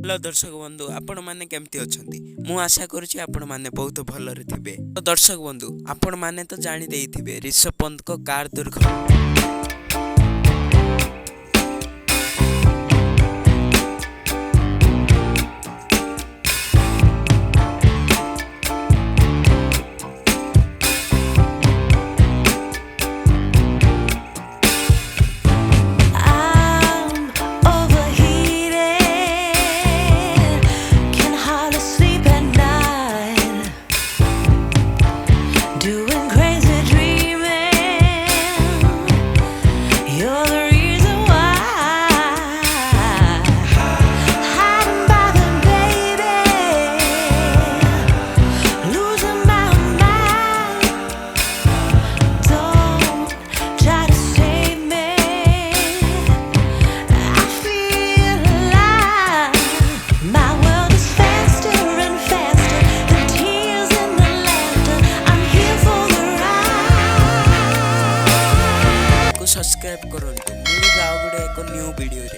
Hello दर्शक बंधु आपण माने केमती अछंती मु आशा करूची आपण माने बहुत भलरे थिबे। तो दर्शक बंधु आपण माने तो जानि देइथिबे rishavpant को कार दुर्घटना। सब्सक्राइब करंतु मिल जाओ गुडे एक न्यू वीडियो रे।